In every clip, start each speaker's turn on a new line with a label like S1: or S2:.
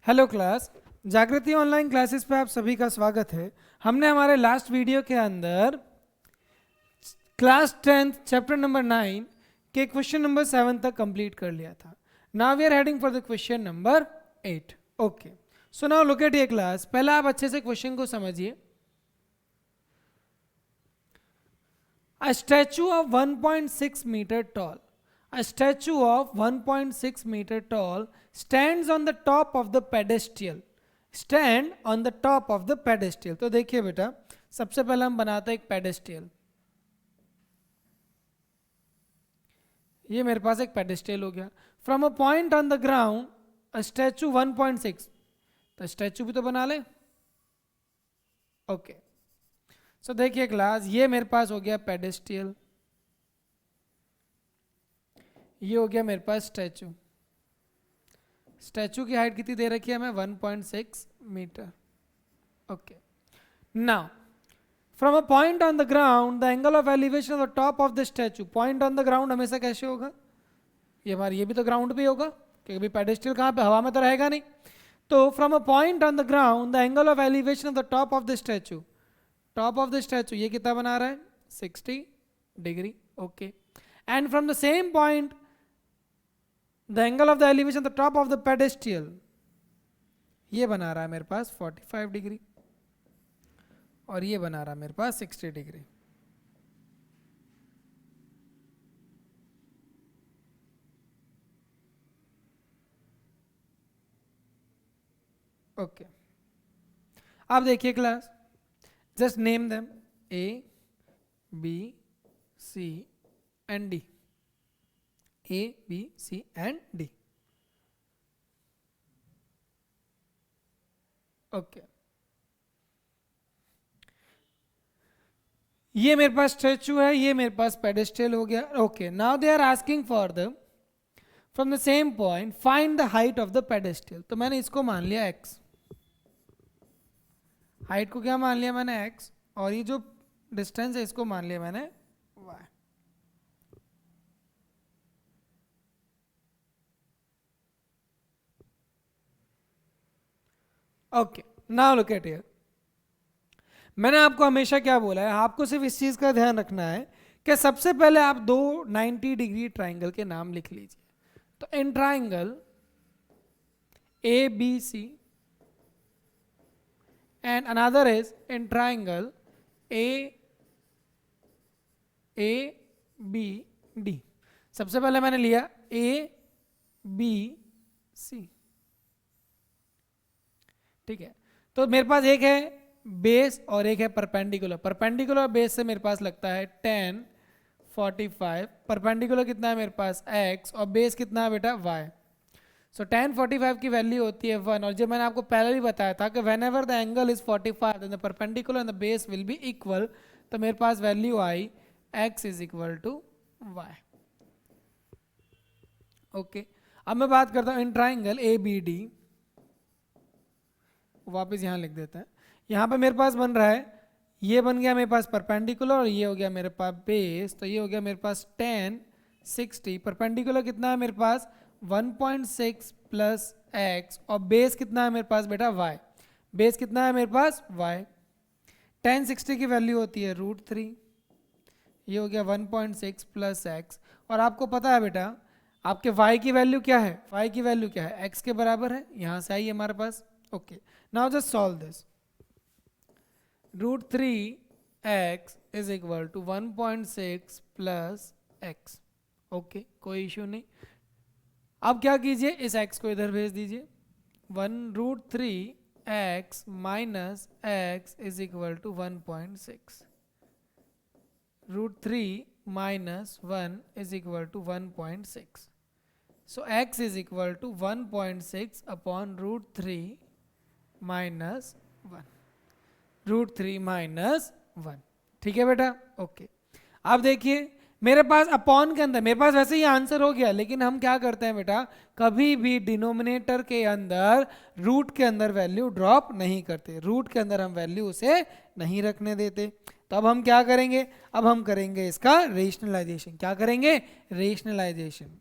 S1: Hello class, जागृति online classes पे आप सभी का स्वागत है। हमने हमारे लास्ट वीडियो के अंदर क्लास 10th चैप्टर नंबर 9 के क्वेश्चन नंबर 7 तक कंप्लीट कर लिया था। Now we are heading for the question number 8। Okay, so now look at ये क्लास। पहला आप अच्छे से क्वेश्चन को समझिए। A statue of 1.6 meter tall. A statue of 1.6 meter tall stands on the top of the pedestal. Stand on the top of the pedestal. तो देखिए बेटा, सबसे पहले हम बनाते हैं एक पेडेस्टियल। ये मेरे पास एक पेडेस्टियल हो गया। From a point on the ground a statue 1.6, तो स्टैचू भी तो बना ले। ओके, सो देखिए क्लास, ये मेरे पास हो गया पेडेस्टियल, ये हो गया मेरे पास स्टैचू। स्टैचू की हाइट कितनी दे रखी है हमें? 1.6 metre. Okay, now from a point on the ground the angle of elevation of the top of the statue. Point on the ground हमेशा कैसे होगा? ये हमारा ये भी तो ग्राउंड पे होगा, क्योंकि पेडेस्टियल कहाँ पे? हवा में तो रहेगा नहीं। तो from a point on the ground the angle of elevation of the top of the statue, top of the statue ये कितना बना रहा है? 60 degree. Okay, and from the same point the angle of the elevation the top of the pedestal ये बना रहा है मेरे पास 45 डिग्री, और ये बना रहा है मेरे पास 60 डिग्री। ओके, अब देखिए class, just name them A, B, C and D. A, B, C and D. Okay, ये मेरे पास स्टैचू है, ये मेरे पास पेडेस्टल हो गया। Okay, now they are asking for the from the same point find the height of the pedestal. तो मैंने इसको मान लिया x, हाइट को क्या मान लिया मैंने? x, और ये जो डिस्टेंस है इसको मान लिया मैंने y। Okay, now look at here. मैंने आपको हमेशा क्या बोला है, आपको सिर्फ इस चीज का ध्यान रखना है कि सबसे पहले आप दो 90 डिग्री ट्राइंगल के नाम लिख लीजिए। तो in triangle ABC and another is in triangle ABD। सबसे पहले मैंने लिया ABC, ठीक है। तो मेरे पास एक है बेस और एक है परपेंडिकुलर। परपेंडिकुलर बेस से मेरे पास लगता है 10 45। परपेंडिकुलर कितना है मेरे पास? x, और बेस कितना है बेटा? y। सो 10 45 की वैल्यू होती है 1, और जो मैंने आपको पहले भी बताया था कि whenever the angle is 45 then the perpendicular and the base will be equal. तो मेरे पास वैल्यू आई x is equal to y। Okay, अब मैं बात करता हूं इन ट्राइंगल ABD। वापस यहां लिख देते हैं। यहां पे मेरे पास बन रहा है, ये बन गया मेरे पास परपेंडिकुलर, और ये हो गया मेरे पास बेस। तो ये हो गया मेरे पास 10 60। परपेंडिकुलर कितना है मेरे पास? 1.6 प्लस x, और बेस कितना है मेरे पास बेटा? y। बेस कितना है मेरे पास? y। 10 60 की वैल्यू होती है √3। ये हो गया 1.6 प्लस x, और आपको पता है बेटा आपके y की वैल्यू क्या है? y की वैल्यू क्या है? x के बराबर है। यहां से आई हमारे पास। Okay, now just solve this. √3x is equal to 1.6 plus x। Okay, कोई इश्यू नहीं। अब क्या कीजिए, इस x को इधर भेज दीजिए। 1√3x minus x is equal to 1.6। √3 minus 1 is equal to 1.6। So x is equal to 1.6 upon √3 minus 1। √3 minus 1, ठीक है बेटा। ओके, अब देखिए मेरे पास अपॉन के अंदर मेरे पास वैसे ही आंसर हो गया, लेकिन हम क्या करते हैं बेटा, कभी भी डिनोमिनेटर के अंदर रूट के अंदर वैल्यू ड्रॉप नहीं करते। रूट के अंदर हम वैल्यू उसे नहीं रखने देते। तो अब हम क्या करेंगे? अब हम करेंगे इसका रेशनलाइजेशन। क्या करेंगे? रेशनलाइजेशन।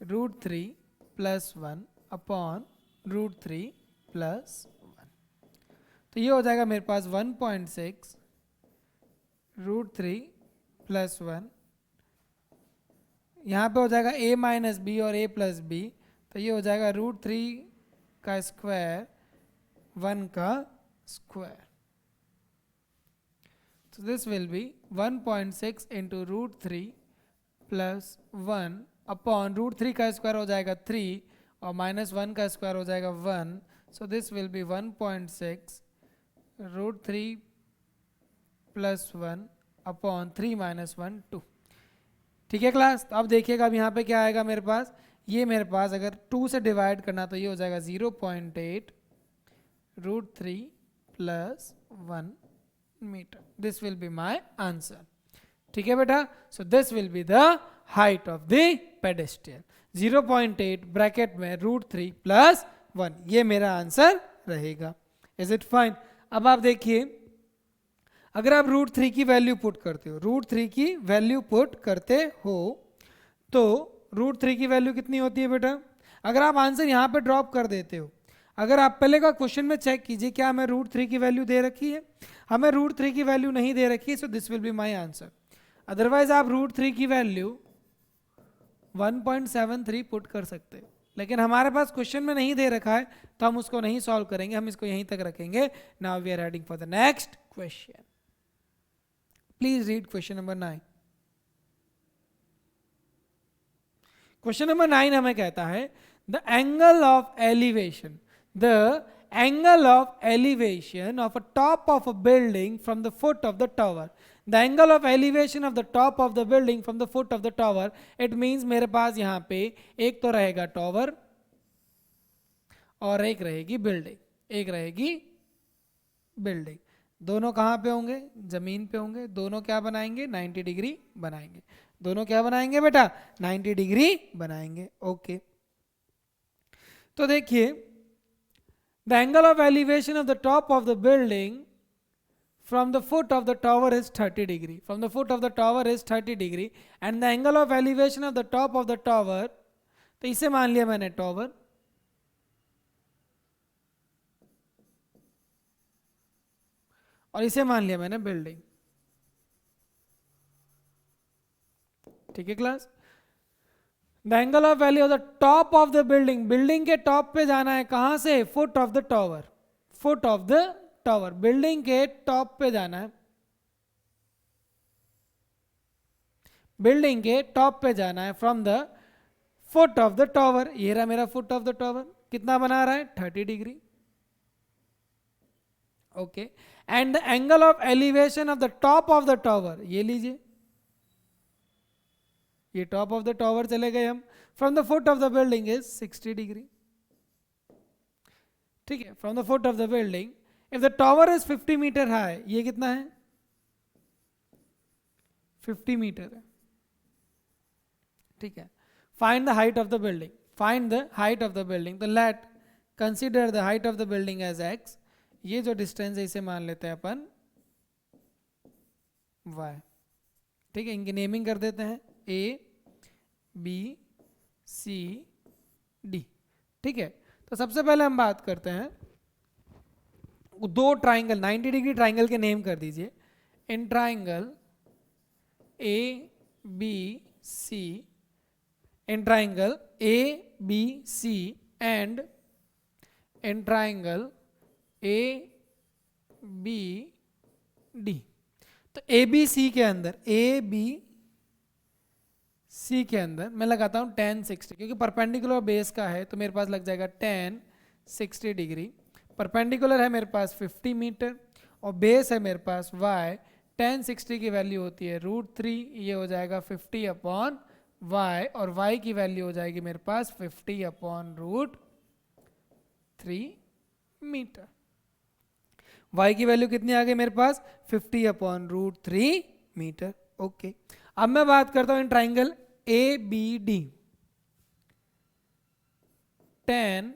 S1: √3 plus 1 upon √3 plus 1। तो ये हो जाएगा मेरे पास 1.6 √3 प्लस 1, यहाँ पे हो जाएगा a माइनस बी और a प्लस बी, तो ये हो जाएगा √3 का स्क्वायर 1 का square. So this will be 1.6 into √3 plus 1 upon √3 का स्क्वायर हो जाएगा 3 और माइनस 1 का स्क्वायर हो जाएगा 1। सो this will B 1.6 √3 plus 1 upon 3 minus 1 2। ठीक है क्लास, तो अब देखिएगा अब यहाँ पे क्या आएगा मेरे पास, ये मेरे पास अगर 2 से डिवाइड करना तो ये हो जाएगा 0.8 √3 plus 1 metre. This will be my answer. ठीक है बेटा, so this will be the height of the pedestrian, 0.8 bracket में √3 प्लस 1, ये मेरा आंसर रहेगा। Is it fine? अब आप देखिए अगर आप √3 की वैल्यू पुट करते हो, √3 की वैल्यू पुट करते हो तो √3 की वैल्यू कितनी होती है बेटा? अगर आप आंसर यहाँ पे ड्रॉप कर देते हो, अगर आप पहले का क्वेश्चन में चेक कीजिए क्या हमें √3 की वैल्यू दे रखी है, हमें √3 की वैल्यू नहीं दे रखी है, सो this will be my answer. Otherwise आप √3 की वैल्यू 1.73 पुट कर सकते हो, लेकिन हमारे पास क्वेश्चन में नहीं दे रखा है तो हम उसको नहीं सॉल्व करेंगे, हम इसको यहीं तक रखेंगे। Now we are heading for the next question. Please read question number 9। Question number 9 हमें कहता है the angle of elevation, the angle of elevation of a top of a building from the foot of the tower, the angle of elevation of the top of the building from the foot of the tower, it means मेरे पास यहाँ पे एक तो रहेगा tower और एक रहेगी building, एक रहेगी बिल्डिंग। दोनों कहाँ पे होंगे? जमीन पे होंगे। दोनों क्या बनाएंगे? 90 डिग्री बनाएंगे। दोनों क्या बनाएंगे बेटा? 90 डिग्री बनाएंगे। ओके, तो देखिए the angle of elevation of the top of the building from the foot of the tower is 30 degree. From the foot of the tower is 30 degree and the angle of elevation of the top of the tower, तो इसे मान लिया मैंने tower, और इसे मान लिया मैंने बिल्डिंग। ठीक है class, the angle of value of the top of the building, building के टॉप पे जाना है, कहां से? Foot of the tower, foot of the tower, building के टॉप पे जाना है, बिल्डिंग के टॉप पे जाना है from the foot of the tower. ये रहा मेरा फुट ऑफ द टावर, कितना बना रहा है? 30 degree. Okay, and the angle of elevation of the top of the tower, ये लीजिए, ये टॉप ऑफ द टावर चले गए हम, from the foot of the building is 60 degree. ठीक है, from the foot of the building, if the tower is 50 metre high, ये कितना है? 50 मीटर है। ठीक है, find the height of the building, find the height of the building. तो let consider the height of the building as x, ये जो distance है इसे मान लेते हैं अपन y। ठीक है, इनकी नेमिंग कर देते हैं A B C D। ठीक है, तो सबसे पहले हम बात करते हैं दो ट्राइंगल, 90 डिग्री ट्राइंगल के नेम कर दीजिए। In triangle A B C, in triangle A B C and in triangle A B D। तो A B C के अंदर, A B C के अंदर मैं लगाता हूँ tan 60, क्योंकि परपेंडिकुलर बेस का है तो मेरे पास लग जाएगा tan 60 डिग्री। परपेंडिकुलर है मेरे पास 50 मीटर और बेस है मेरे पास y। tan 60 की वैल्यू होती है √3, ये हो जाएगा 50 अपॉन y, और y की वैल्यू हो जाएगी मेरे पास 50 अपॉन √3 मीटर। y की वैल्यू कितनी आ गई मेरे पास? 50 अपॉन √3 मीटर। ओके, अब मैं बात करता हूं in triangle ABD। tan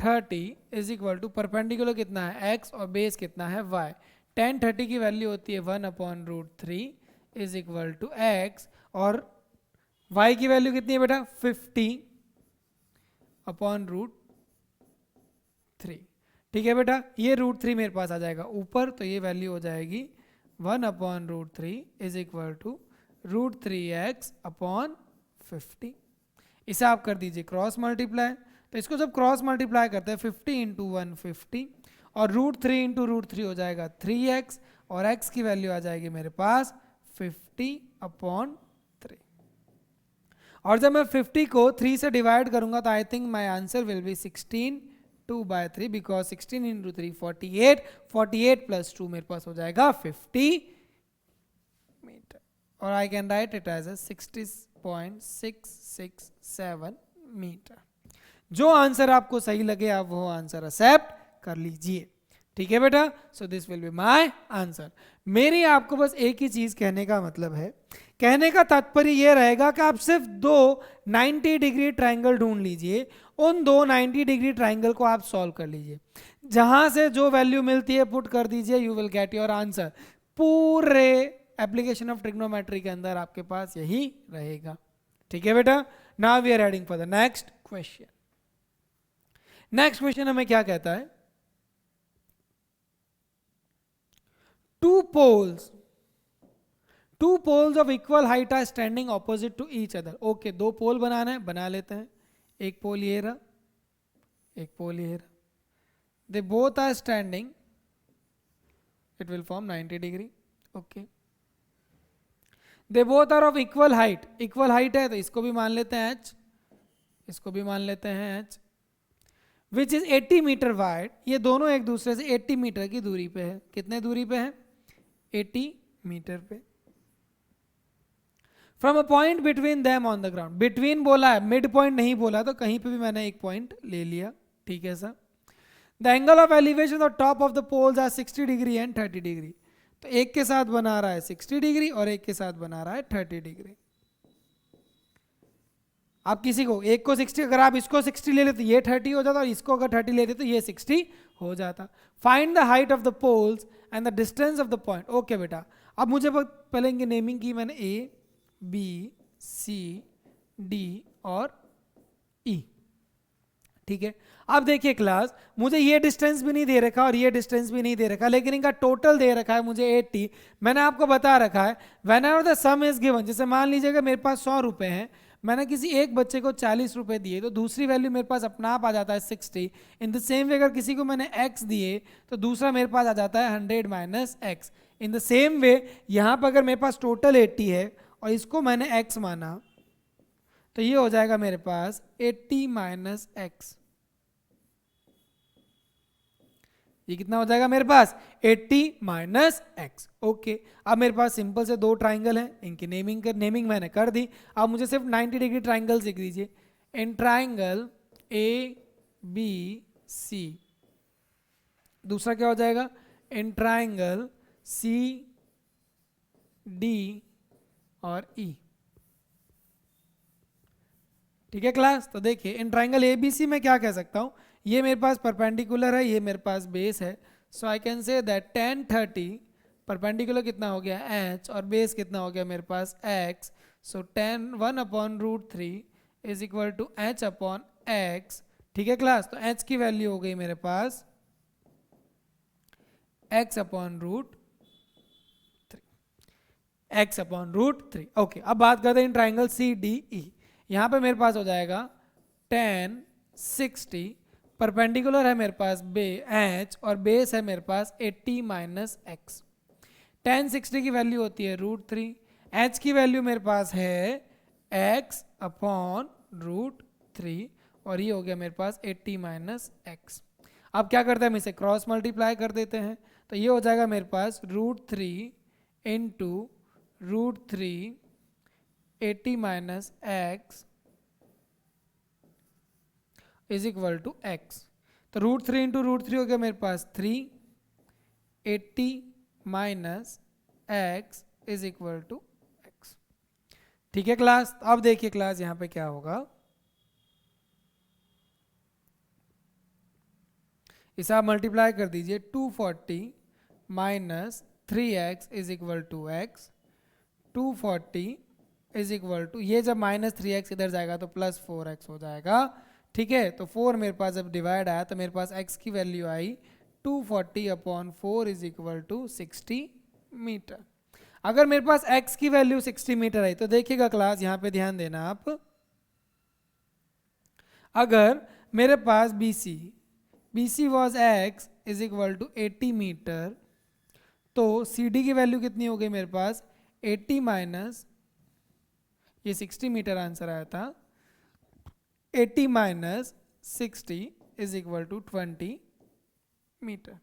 S1: 30 is equal to perpendicular कितना है? x और बेस कितना है? y। tan 30 की वैल्यू होती है 1 upon √3 is equal to x, और y की वैल्यू कितनी है बेटा? 50 अपॉन रूट 3। ठीक है बेटा, ये रूट 3 मेरे पास आ जाएगा ऊपर, तो ये वैल्यू हो जाएगी 1 upon root 3 is equal to root 3x upon 50। इसे आप कर दीजिए क्रॉस मल्टीप्लाई, तो इसको जब क्रॉस मल्टीप्लाई करते हैं 50 इंटू 150 और रूट 3 इंटू रूट 3 हो जाएगा 3x और x की वैल्यू आ जाएगी मेरे पास 50 अपॉन 3। और जब मैं 50 को 3 से डिवाइड करूंगा तो I think my answer will be 16 2/3 because 16 into 3 48, 48 plus 2 मेरे पास हो जाएगा 50 मीटर, और I can write it as 60.667 metre. जो आंसर आपको सही लगे आप वो आंसर एक्सेप्ट कर लीजिए। ठीक है बेटा, so this will be my answer. मेरी आपको बस एक ही चीज कहने का मतलब है, कहने का तात्पर्य यह रहेगा कि आप सिर्फ दो 90 डिग्री ट्रायंगल ढूंढ लीजिए, उन दो 90 डिग्री ट्रायंगल को आप सॉल्व कर लीजिए, जहां से जो वैल्यू मिलती है पुट कर दीजिए, you will get your answer. पूरे एप्लीकेशन ऑफ ट्रिग्नोमेट्री के अंदर आपके पास यही रहेगा। ठीक है बेटा, now we are heading for the next question. Next question हमें क्या कहता है, two poles of equal height are standing opposite to each other। Okay, दो पोल बनाना है, बना लेते हैं। एक पोल ये रहा, एक पोल ये रहा, they both are standing, it will form 90 degree। Okay, they both are of equal height, equal height है तो इसको भी मान लेते हैं h, इसको भी मान लेते हैं h, which is 80 metre wide. ये दोनों एक दूसरे से 80 मीटर की दूरी पे है। कितने दूरी पे है? 80 मीटर पे। From a point between them on the ground, between बोला है, मिड पॉइंट नहीं बोला, तो कहीं पे भी मैंने एक पॉइंट ले लिया। ठीक है sir. The angle of elevation of top of the poles are 60 degree and 30 degree. तो एक के साथ बना रहा है 60 डिग्री और एक के साथ बना रहा है 30 डिग्री। आप किसी को एक को 60, अगर आप इसको 60 ले लेते ये 30 हो जाता, और इसको अगर 30 लेते तो ये 60 हो जाता। Find the height of the poles and the distance of the point. Okay बेटा, अब मुझे पहले इनकी नेमिंग की मैंने, ए बी सी डी और ई। ठीक है, अब देखिए क्लास, मुझे ये डिस्टेंस भी नहीं दे रखा और ये डिस्टेंस भी नहीं दे रखा, लेकिन इनका टोटल दे रखा है मुझे 80। मैंने आपको बता रखा है when ever the some is given, जैसे मान लीजिएगा मेरे पास 100 रुपए हैं, मैंने किसी एक बच्चे को 40 रुपए दिए तो दूसरी वैल्यू मेरे पास अपना आप आ जाता है 60। इन द सेम वे अगर किसी को मैंने x दिए तो दूसरा मेरे पास आ जाता है 100 minus x. In the same way यहाँ पर अगर मेरे पास टोटल 80 है और इसको मैंने x माना तो ये हो जाएगा मेरे पास 80 माइनस एक्स। ये कितना हो जाएगा मेरे पास? 80 माइनस एक्स। ओके, अब मेरे पास सिंपल से दो ट्राइंगल हैं, इनकी नेमिंग मैंने कर दी। अब मुझे सिर्फ 90 डिग्री ट्राइंगल लिख दीजिए। इन ट्राइंगल ए बी सी, दूसरा क्या हो जाएगा? इन ट्राइंगल सी डी और ई। ठीक है क्लास, तो देखिए इन ट्राइंगल ए बी सी में क्या कह सकता हूं, ये मेरे पास परपेंडिकुलर है, ये मेरे पास बेस है, so I can say that tan 30 perpendicular कितना हो गया h और बेस कितना हो गया मेरे पास x, so tan 1 upon root 3 is equal to h upon x। ठीक है क्लास, तो h की वैल्यू हो गई मेरे पास x upon root 3, x upon root 3। Okay, अब बात करते हैं in triangle C D E. यहाँ पे मेरे पास हो जाएगा tan 60 परपेंडिकुलर है मेरे पास h और बेस है मेरे पास 80 माइनस एक्स। tan 60 की वैल्यू होती है रूट 3, h की वैल्यू मेरे पास है x अपॉन रूट 3 और ये हो गया मेरे पास 80 माइनस एक्स। अब क्या करते हैं, हम इसे क्रॉस मल्टीप्लाई कर देते हैं, तो ये हो जाएगा मेरे पास root 3 into root 3 80 minus x is equal to x. तो रूट 3 इंटू रूट 3 हो गया मेरे पास 3, 80 minus x is equal to x. ठीक है क्लास, अब देखिए क्लास यहाँ पे क्या होगा, इसे आप मल्टीप्लाई कर दीजिए। 240 minus 3x is equal to X, 240 is equal to, ये जब माइनस 3x इधर जाएगा तो प्लस 4x हो जाएगा। ठीक है, तो 4 मेरे पास जब डिवाइड आया तो मेरे पास x की वैल्यू आई 240/4 इज इक्वल टू 60 मीटर। अगर मेरे पास x की वैल्यू 60 मीटर आई तो देखिएगा क्लास, यहाँ पे ध्यान देना आप, अगर मेरे पास BC was x is equal to 80 metre, तो CD की वैल्यू कितनी हो गई मेरे पास 80 माइनस, ये 60 मीटर आंसर आया था, 80 minus 60 is equal to 20 metre.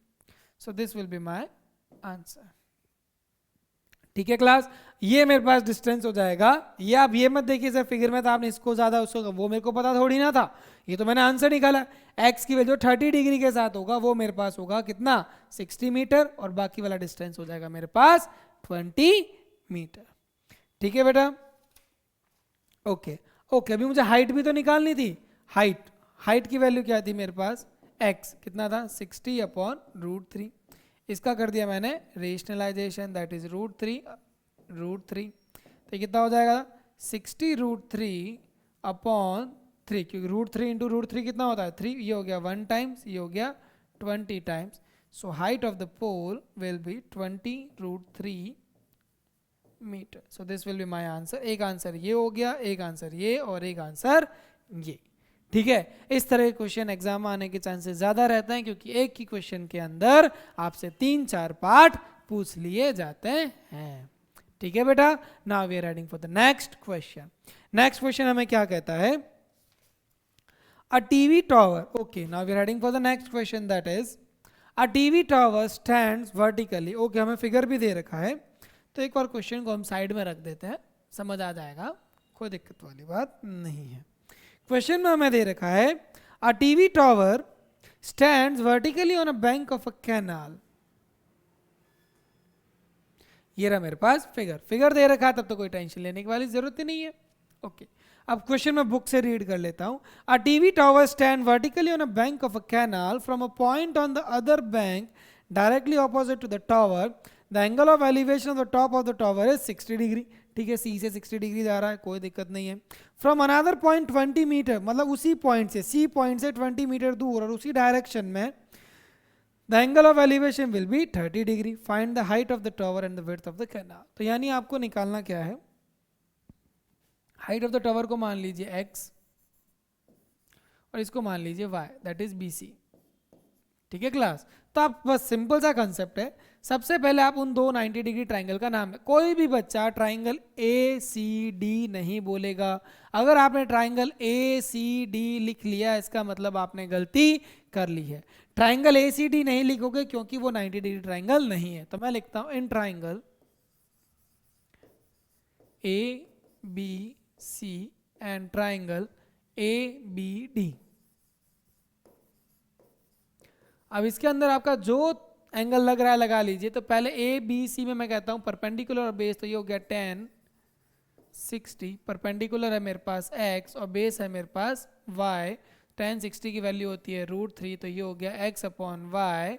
S1: So this will be my answer. ठीक है क्लास, ये मेरे पास डिस्टेंस हो जाएगा। ये आप ये मत देखिए सर फिगर में, तो आपने इसको ज्यादा उसको, वो मेरे को पता थोड़ी ना था, ये तो मैंने आंसर निकाला। x की वैल्यू 30 डिग्री के साथ होगा, वो मेरे पास होगा कितना 60 मीटर, और बाकी वाला डिस्टेंस हो जाएगा मेरे पास 20 मीटर। ठीक है बेटा, ओके ओके। अभी मुझे हाइट भी तो निकालनी थी। हाइट की वैल्यू क्या थी मेरे पास, x कितना था 60/√3। इसका कर दिया मैंने रेशनलाइजेशन, दैट इज √3, तो कितना हो जाएगा 60√3/3, क्योंकि √3 इंटू √3 कितना होता है 3, ये हो गया 1 टाइम्स, ये हो गया 20 times. So height of the pole will be 20√3 metre. So this will be my answer. एक आंसर ये हो गया, एक आंसर ये, और एक आंसर ये। ठीक है, इस तरह के क्वेश्चन एग्जाम में आने के चांसेस ज्यादा रहते हैं, क्योंकि एक ही क्वेश्चन के अंदर आपसे 3-4 पार्ट पूछ लिए जाते हैं। ठीक है बेटा, now we are heading for the next question. Next question हमें क्या कहता है, a TV tower, okay now we are heading for the next question, that is a TV tower stands vertically. Okay, हमें फिगर भी दे रखा है, तो एक बार क्वेश्चन को हम साइड में रख देते हैं, समझ आ जाएगा, कोई दिक्कत वाली बात नहीं है। क्वेश्चन में हमें दे रखा है a TV tower stands vertically on a bank of a canal. ये रहा मेरे पास फिगर दे रखा है, तब तो कोई टेंशन लेने की वाली जरूरत ही नहीं है। ओके, अब क्वेश्चन मैं बुक से रीड कर लेता हूं। A TV tower stand vertically on a bank of a canal from a point on the other bank directly opposite to the tower. The angle of elevation of the top of the tower is 60 degree. ठीक है, सी से 60 degree जा रहा है, कोई दिक्कत नहीं है। फ्रॉम अनदर पॉइंट 20 मीटर, मतलब उसी पॉइंट से, सी पॉइंट से 20 मीटर दूर और उसी डायरेक्शन में, the angle of elevation will be 30 degree. Find the height of the tower and the width of the canal. तो यानी आपको निकालना क्या है, हाइट ऑफ द टॉवर को मान लीजिए x और इसको मान लीजिए y, दैट इज BC। ठीक है क्लास, तो आप बस सिंपल सा कंसेप्ट है, सबसे पहले आप उन दो 90 डिग्री ट्राइंगल का नाम है। कोई भी बच्चा ट्राइंगल ACD नहीं बोलेगा। अगर आपने ट्राइंगल ACD लिख लिया, इसका मतलब आपने गलती कर ली है। ट्राइंगल ACD नहीं लिखोगे क्योंकि वो 90 डिग्री ट्राइंगल नहीं है। तो मैं लिखता हूं in triangle ABC and triangle ABD। अब इसके अंदर आपका जो एंगल लग रहा है लगा लीजिए। तो पहले ABC में मैं कहता हूं परपेंडिकुलर और बेस, तो ये हो गया 10 60। परपेंडिकुलर है मेरे पास x और बेस है मेरे पास y। 10 60 की वैल्यू होती है √3, तो ये हो गया x/y।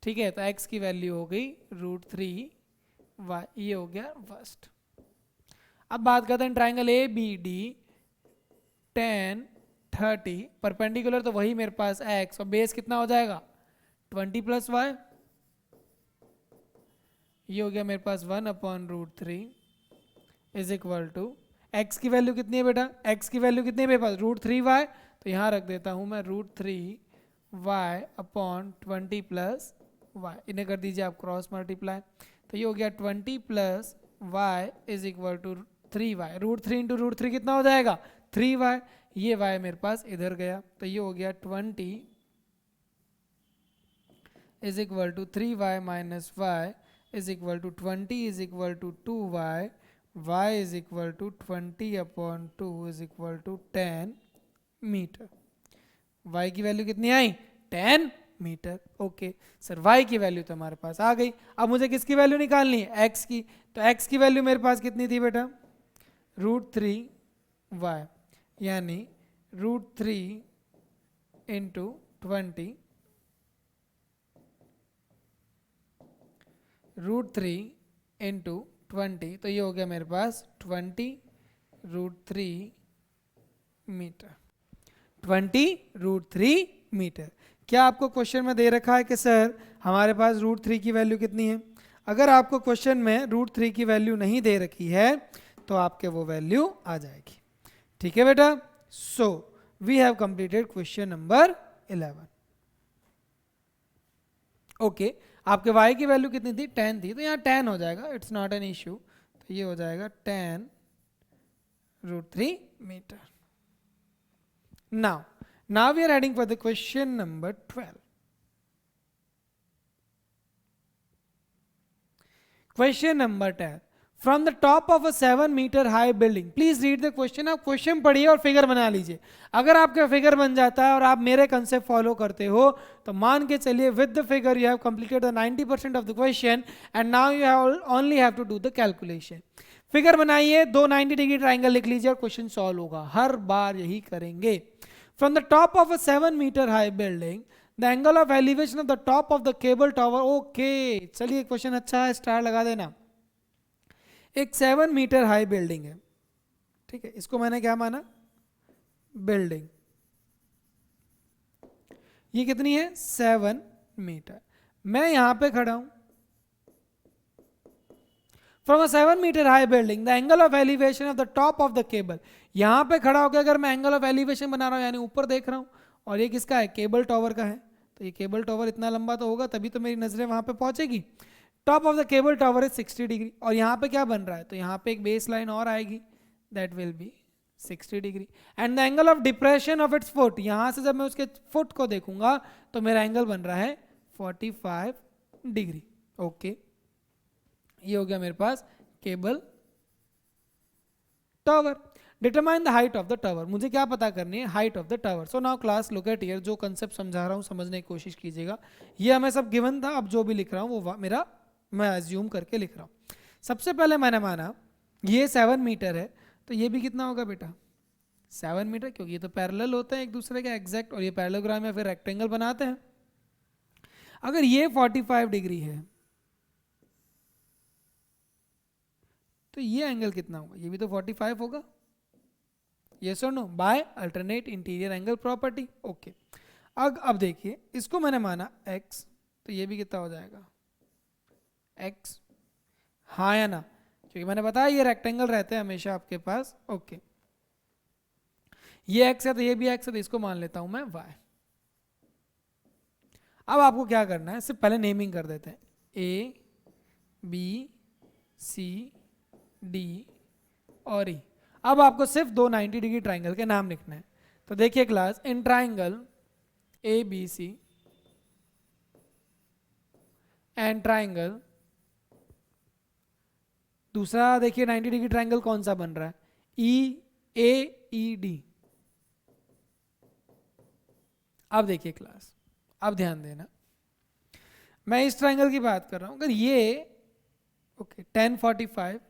S1: ठीक है, तो x की वैल्यू हो गई √3y, ये हो गया फर्स्ट। अब बात करते हैं ट्राइंगल ABD 10 30। परपेंडिकुलर तो वही मेरे पास x और बेस कितना हो जाएगा 20 + y, ये हो गया मेरे पास 1/√3 इज इक्वल टू x की वैल्यू कितनी है बेटा, x की वैल्यू कितनी है मेरे पास √3y, तो यहां रख देता हूं मैं √3y/20 + y। इन्हें कर दीजिए आप क्रॉस मल्टीप्लाई, तो ये हो गया 20 + y is equal to 3y। √3 into √3 कितना हो जाएगा 3y, ये y मेरे पास इधर गया, तो ये हो गया 20 is equal to 3y - y is equal to 20 is equal to 2y, y is equal to 20/2 is equal to 10 metre. y की वैल्यू कितनी आई 10 मीटर। ओके सर, y की वैल्यू तो हमारे पास आ गई। अब मुझे किसकी वैल्यू निकालनी है x की, तो x की वैल्यू मेरे पास कितनी थी बेटा √3y, यानी √3 इंटू 20 √3 इंटू 20, तो ये हो गया मेरे पास 20 √3 मीटर। 20√3 मीटर। क्या आपको क्वेश्चन में दे रखा है कि सर हमारे पास √3 की वैल्यू कितनी है? अगर आपको क्वेश्चन में √3 की वैल्यू नहीं दे रखी है तो आपके वो वैल्यू आ जाएगी। ठीक है बेटा, so we have completed question number 11। Okay, आपके y की वैल्यू कितनी थी? 10 थी, तो यहाँ 10 हो जाएगा, इट्स नॉट एन इश्यू। तो ये हो जाएगा 10√3 metre. now we are heading for the question number 12. Question number 10, from the top of a 7 meter high building, please read the question। आप क्वेश्चन पढ़िए और फिगर बना लीजिए। अगर आपका फिगर बन जाता है और आप मेरे कंसेप्ट फॉलो करते हो तो मान के चलिए with the figure you have completed the 90% of the question and now you only have to do the calculation. Figure बनाइए, दो 90 डिग्री ट्राइंगल लिख लीजिए और क्वेश्चन सॉल्व होगा। हर बार यही करेंगे। From the top of a 7 metre high building the angle of elevation of the top of the cable tower. Okay, चलिए क्वेश्चन अच्छा है, स्टार लगा देना। एक 7 मीटर हाई बिल्डिंग है, ठीक है, इसको मैंने क्या माना? बिल्डिंग। ये कितनी है? 7 मीटर। मैं यहां पे खड़ा हूं। From a 7 metre high building the angle of elevation of the top of the cable. यहां पे खड़ा होकर अगर मैं एंगल ऑफ एलिवेशन बना रहा हूं यानी ऊपर देख रहा हूं, और ये किसका है? केबल टावर का है। तो ये केबल टावर इतना लंबा तो होगा तभी तो मेरी नजरें वहां पे पहुंचेगी। Top of the cable tower is 60 degree और यहाँ पे क्या बन रहा है? तो यहाँ पे एक बेस लाइन और आएगी, that will be 60 degree. And the angle of depression of its foot, यहाँ से जब मैं उसके फुट को देखूंगा तो मेरा एंगल बन रहा है 45 डिग्री। ओके, ये हो गया मेरे पास cable tower. Determine the height of the tower, मुझे क्या पता करनी है? Height of the tower. So now class look at here, जो कंसेप्ट समझा रहा हूँ समझने की कोशिश कीजिएगा। ये हमें सब गिवन था, अब जो भी लिख रहा हूँ वो मेरा मैं एज्यूम करके लिख रहा हूँ। सबसे पहले मैंने माना ये 7 मीटर है, तो ये भी कितना होगा बेटा? 7 मीटर, क्योंकि ये तो पैरेलल होते हैं एक दूसरे के एग्जैक्ट, और ये पैरेललोग्राम या फिर रेक्टेंगल बनाते हैं। अगर ये 45 डिग्री है तो ये एंगल कितना होगा? ये भी तो 45 होगा। यस और no? By alternate interior angle property. Okay, अब देखिए, इसको मैंने माना x, तो ये भी कितना हो जाएगा? x। हाँ या ना? क्योंकि मैंने बताया ये रेक्टेंगल रहते हैं हमेशा आपके पास। ओके, ये x है तो ये भी x है, तो इसको मान लेता हूं मैं y। अब आपको क्या करना है? सिर्फ पहले नेमिंग कर देते हैं, a b c d और e। अब आपको सिर्फ दो 90 डिग्री ट्राइंगल के नाम लिखना है। तो देखिए class, in triangle A B C and triangle, दूसरा देखिए 90 डिग्री ट्राइंगल कौन सा बन रहा है? ई ए ई डी। अब देखिए क्लास, अब ध्यान देना, मैं इस ट्राइंगल की बात कर रहा हूं। अगर ये ओके 1045,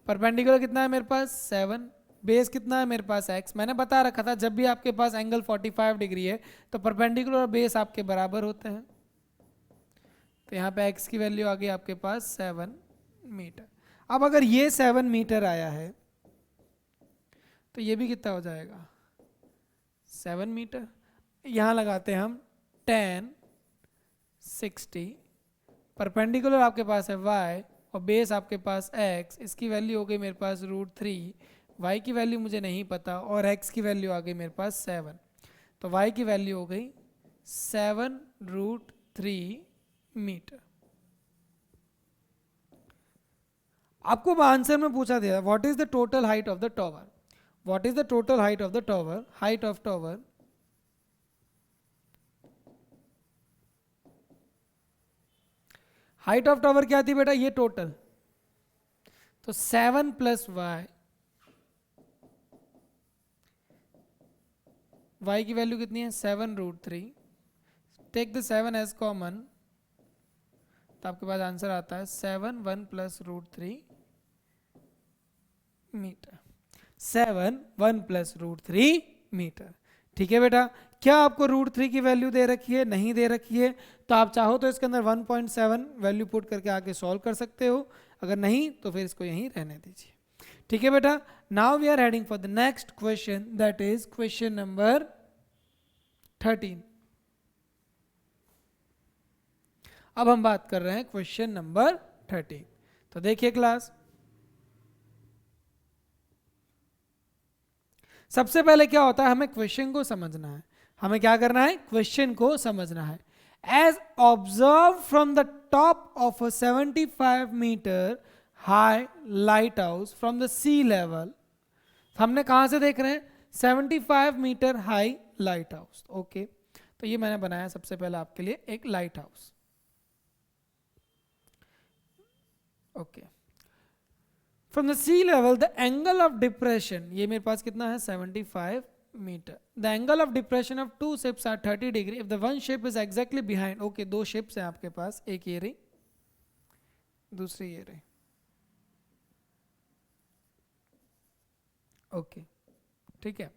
S1: परपेंडिकुलर कितना है मेरे पास? 7, बेस कितना है मेरे पास? x। मैंने बता रखा था जब भी आपके पास एंगल 45 डिग्री है तो परपेंडिकुलर और बेस आपके बराबर होते हैं। तो यहाँ पे x की वैल्यू आ गई आपके पास 7 मीटर। अब अगर ये 7 मीटर आया है तो ये भी कितना हो जाएगा? 7 मीटर। यहाँ लगाते हैं हम 10 60, परपेंडिकुलर आपके पास है y और बेस आपके पास x। इसकी वैल्यू हो गई मेरे पास √3, y की वैल्यू मुझे नहीं पता, और x की वैल्यू आ गई मेरे पास 7। तो y की वैल्यू हो गई 7√3 मीटर। आपको आंसर में पूछा दिया what is the total height of the tower. What is the total height of the tower? Height of tower height of tower क्या थी बेटा? ये टोटल, तो 7 प्लस y, y की वैल्यू कितनी है? 7√3। टेक द 7 एज कॉमन, तो आपके पास आंसर आता है 7 1 प्लस √3 मीटर। 7 1 plus √3 metre. ठीक है बेटा, क्या आपको √3 की वैल्यू दे रखी है? नहीं दे रखी है, तो आप चाहो तो इसके अंदर 1.7 वैल्यू पुट करके आके सॉल्व कर सकते हो, अगर नहीं तो फिर इसको यहीं रहने दीजिए। ठीक है बेटा. Now we are heading for the next question, that is question number 13. अब हम बात कर रहे हैं क्वेश्चन नंबर 13. तो देखिए क्लास, सबसे पहले क्या होता है, हमें क्वेश्चन को समझना है. हमें क्या करना है, क्वेश्चन को समझना है. As observe from the top of a 75 metre high lighthouse from the sea level. हमने कहां से देख रहे हैं, 75 metre high lighthouse. Okay, तो ये मैंने बनाया सबसे पहले आपके लिए एक lighthouse. Okay, from the sea level the angle of depression, ये मेरे पास कितना है 75 metre. The angle of depression of two ships are 30 degree if the one ship is exactly behind. Okay, दो शिप्स हैं आपके पास, एक ये रही, दूसरी ये रही. ओके, ठीक है.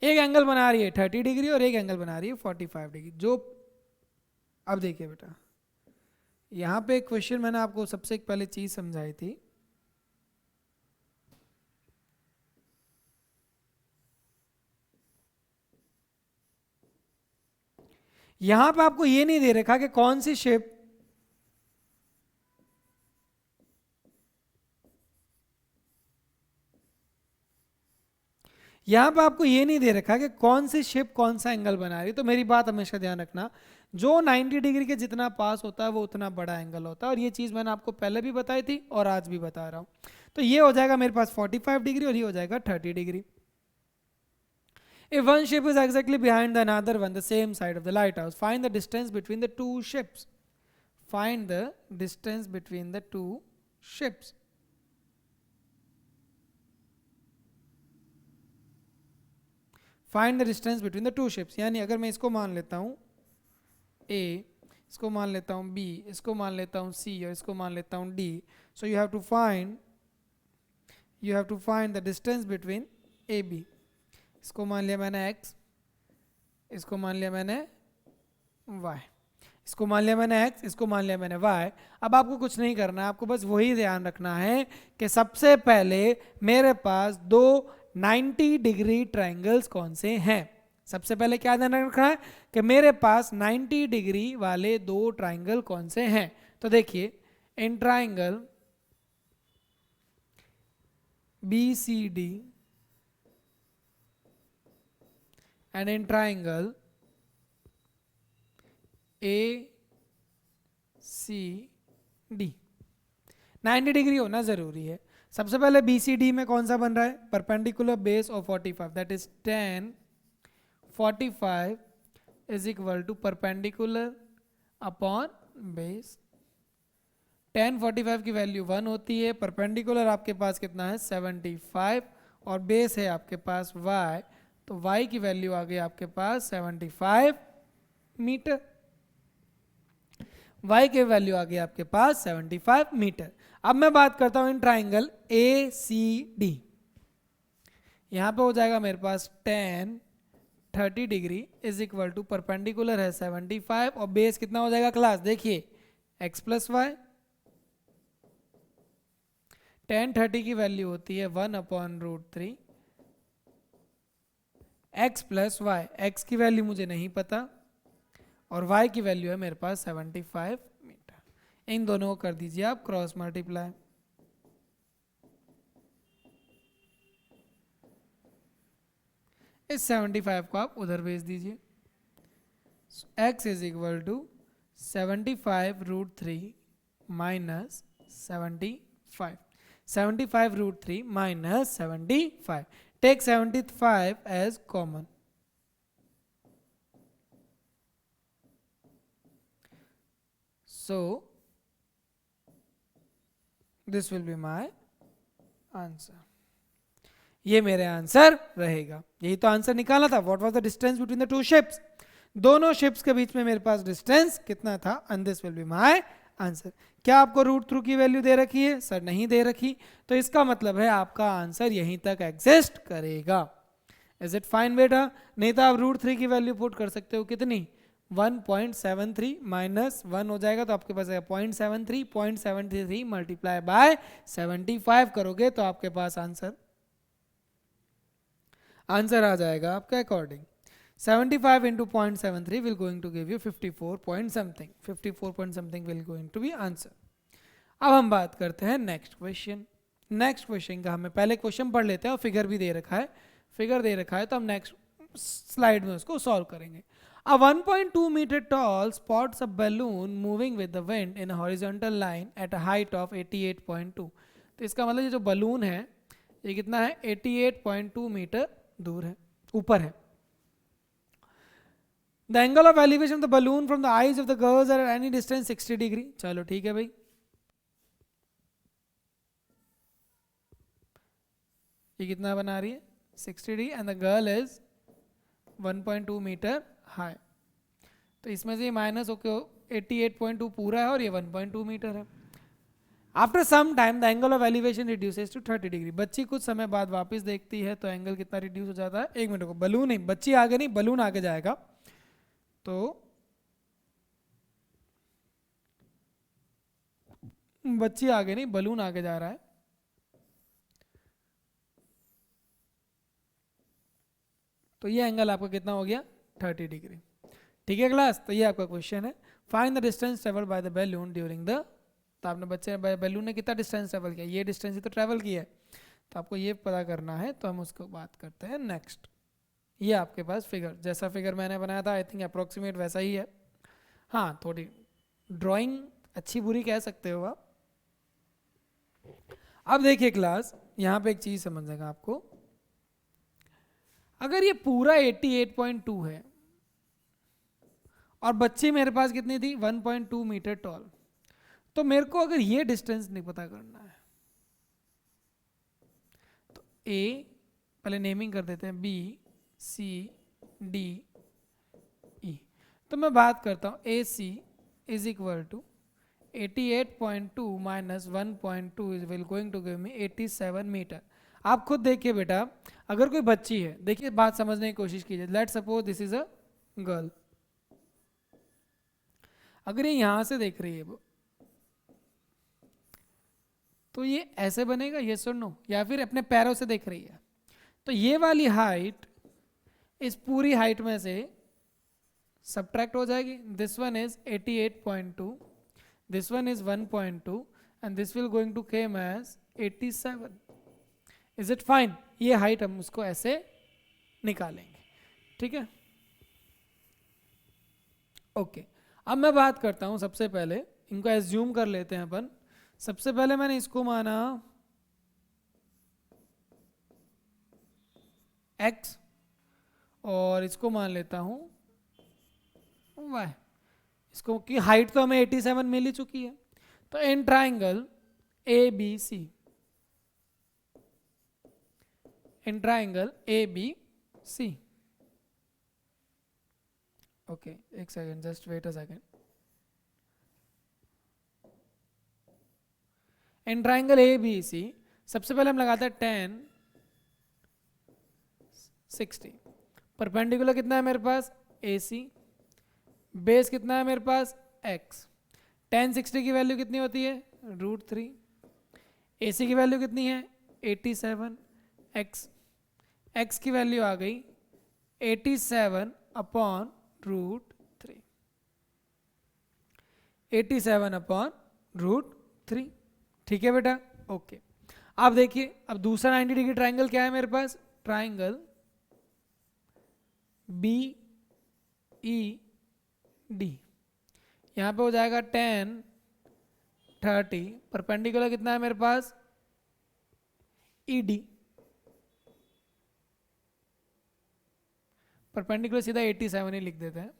S1: एक एंगल बना रही है 30 डिग्री और एक एंगल बना रही है 45 डिग्री. जो अब देखिए बेटा, यहां पे क्वेश्चन मैंने आपको सबसे पहले चीज समझाई थी. यहां पे आपको ये नहीं दे रखा कि कौन सी शेप, यहां पे आपको ये नहीं दे रखा कि कौन सी शेप कौन सा एंगल बना रही है. तो मेरी बात हमेशा ध्यान रखना, जो 90 डिग्री के जितना पास होता है वो उतना बड़ा एंगल होता है. और ये चीज मैंने आपको पहले भी बताई थी और आज भी बता रहा हूं. तो ये हो जाएगा मेरे पास 45 डिग्री और ये हो जाएगा 30 degree. If one ship is exactly behind the another one, the same side of the lighthouse, find the distance between the two ships. Find the distance between the two ships. Find the distance between the two ships. यानी अगर मैं इसको मान लेता हूँ A, इसको मान लेता हूँ B, इसको मान लेता हूँ C और इसको मान लेता हूँ D. So you have to find the distance between A, B. इसको मान लिया मैंने x, इसको मान लिया मैंने y, इसको मान लिया मैंने x, इसको मान लिया मैंने y. अब आपको कुछ नहीं करना है, आपको बस वही ध्यान रखना है कि सबसे पहले मेरे पास दो 90 डिग्री ट्रायंगल्स कौन से हैं. सबसे पहले क्या ध्यान रखना है कि मेरे पास 90 डिग्री वाले दो ट्रायंगल कौन से हैं. तो देखिए, in triangle BCD and in triangle ACD 90 degree होना जरूरी है. सबसे पहले BCD में कौन सा बन रहा है, perpendicular base of 45, that is 10 45 is equal to perpendicular upon base. 10 45 की वैल्यू 1 होती है, परपेंडिकुलर आपके पास कितना है 75 और बेस है आपके पास y. तो y की वैल्यू आ गई आपके पास 75 मीटर. y की वैल्यू आ गई आपके पास 75 मीटर. अब मैं बात करता हूं इन ट्राइंगल ACD. यहां पे हो जाएगा मेरे पास 10 30 degree is equal to perpendicular है 75 और बेस कितना हो जाएगा क्लास, देखिए x प्लस वाई. 10 30 की वैल्यू होती है 1/√3 x प्लस वाई. x की वैल्यू मुझे नहीं पता और y की वैल्यू है मेरे पास 75 मीटर. इन दोनों को कर दीजिए आप क्रॉस मल्टीप्लाई. इस 75 को आप उधर भेज दीजिए. x is equal to 75√3 minus 75. 75√3 minus 75. Take 75 as common. So this will be my answer. ये मेरे आंसर रहेगा. यही तो आंसर निकाला था. What was the distance between the two ships? दोनों शिप्स के बीच में मेरे पास डिस्टेंस कितना था, and this will be my answer. क्या आपको रूट थ्रू की वैल्यू दे रखी है, सर नहीं दे रखी, तो इसका मतलब है आपका आंसर यहीं तक एग्जिस्ट करेगा. इज इट फाइन बेटा? नहीं तो आप √3 की वैल्यू पुट कर सकते हो कितनी, 1.73 माइनस 1 हो जाएगा तो आपके पास आएगा 0.73, 0.73 मल्टीप्लाई बाय 75 करोगे तो आपके पास आंसर आ जाएगा आपके according 75 into 0.73 will going to give you 54 point something. 54 point something will going to be answer. अब हम बात करते हैं नेक्स्ट क्वेश्चन. नेक्स्ट क्वेश्चन का हमें पहले क्वेश्चन पढ़ लेते हैं और फिगर भी दे रखा है. फिगर दे रखा है तो हम नेक्स्ट स्लाइड में उसको सॉल्व करेंगे. A 1.2 meter tall spots a balloon moving with the wind in a horizontal line at a height of 88.2. तो इसका मतलब ये जो बलून है ये कितना है 88.2 मीटर दूर है, ऊपर है. The angle of elevation of the balloon from the eyes of the girls are at any distance 60 degree. चलो ठीक है भाई. ये कितना बना रही है 60 degree and the girl is 1.2 meter high. तो इसमें से ये माइनस होके 88.2 पूरा है और ये 1.2 मीटर है. After some time the angle of elevation reduces to 30 degree. बच्ची कुछ समय बाद वापस देखती है तो एंगल कितना रिड्यूस हो जाता है. एक मिनट को, बलून नहीं, बच्ची आगे नहीं, बलून आगे जाएगा. तो बच्ची आगे नहीं, बलून आगे जा रहा है. तो ये एंगल आपका कितना हो गया 30 डिग्री. ठीक है क्लास. तो ये आपका क्वेश्चन है. Find the distance travel by the balloon during the. तो आपने बच्चे बैलून ने कितना डिस्टेंस ट्रेवल किया, ये डिस्टेंस ही तो ट्रेवल किया है. तो आपको ये पता करना है. तो हम उसको बात करते हैं नेक्स्ट. ये आपके पास फिगर, जैसा फिगर मैंने बनाया था आई थिंक अप्रोक्सीमेट वैसा ही है. हाँ, थोड़ी ड्राइंग अच्छी बुरी कह सकते हो आप. अब देखिए क्लास, यहाँ पे एक चीज समझेगा आपको. अगर ये पूरा 88.2 है और बच्ची मेरे पास कितनी थी 1.2 मीटर टॉल, तो मेरे को अगर ये डिस्टेंस नहीं पता करना है तो ए पहले नेमिंग कर देते हैं, बी सी डी ई. तो मैं बात करता हूं A C is equal to 88.2 minus 1.2 is will going to give me 87 metre. आप खुद देखिए बेटा, अगर कोई बच्ची है, देखिए बात समझने की कोशिश कीजिए. Let suppose this is a girl. अगर ये यहां से देख रही है वो, तो ये ऐसे बनेगा यस और नो, या फिर अपने पैरों से देख रही है तो ये वाली हाइट इस पूरी हाइट में से सब्ट्रैक्ट हो जाएगी. This one is 88.2, this one is 1.2 and this will going to came as 87. Is it fine. ये हाइट हम उसको ऐसे निकालेंगे. ठीक है, ओके. अब मैं बात करता हूं, सबसे पहले इनको एज्यूम कर लेते हैं अपन. सबसे पहले मैंने इसको माना x और इसको मान लेता हूं y. इसको की हाइट तो हमें 87 मिल ही चुकी है. तो in triangle ABC, in triangle ABC, okay एक second, just wait a second. In triangle ABC सबसे पहले हम लगाते हैं 10 60. परपेंडिकुलर कितना है मेरे पास AC, बेस कितना है मेरे पास x. 10 60 की वैल्यू कितनी होती है √3. AC की वैल्यू कितनी है 87. x की वैल्यू आ गई 87 अपॉन √3. 87 अपॉन √3. ठीक है बेटा, ओके. आप देखिए, अब दूसरा 90 डिग्री ट्राइंगल क्या है मेरे पास, ट्राइंगल BED. यहां पे हो जाएगा 10 30. परपेंडिकुलर कितना है मेरे पास ED. परपेंडिकुलर सीधा 87 ही लिख देते हैं.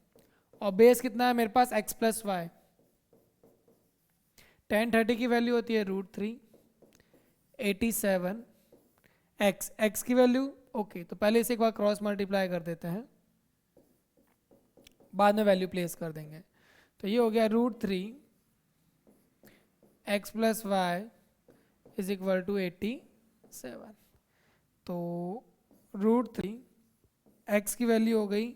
S1: और बेस कितना है मेरे पास x प्लस वाई. 10 30 की वैल्यू होती है √3. 87 x की वैल्यू ओके. तो पहले इसे एक बार क्रॉस मल्टीप्लाई कर देते हैं, बाद में वैल्यू प्लेस कर देंगे. तो ये हो गया √3 x plus y is equal to 87. तो √3 x की वैल्यू हो गई